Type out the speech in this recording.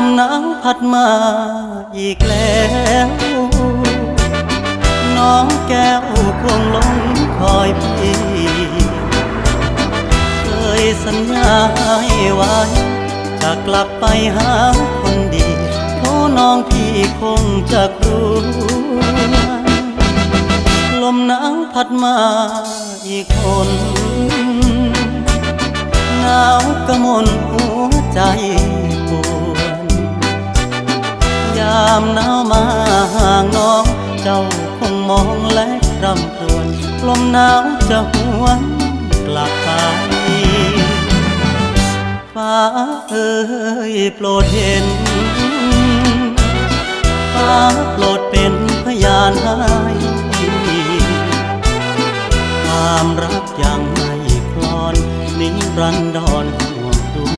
มหนาวพัดมาอีกแล้วน้องแก้วคงหลงคอยพี่เคยสัญญาให้ไว้จะกลับไปหาคนดีโอ้น้องพี่คงจะกลัวลมหนาวพัดมาอีกคนหนาวกระมนหัวใจปวดยามหนาวมาห่างน้องเจ้าคงมองและรำครวญลมหนาวจะหวนกลับไปฟ้าเอ่ยโปรดเห็นฟ้าโปรดเป็นพยานให้ความรักยังไม่คลอนนิรัน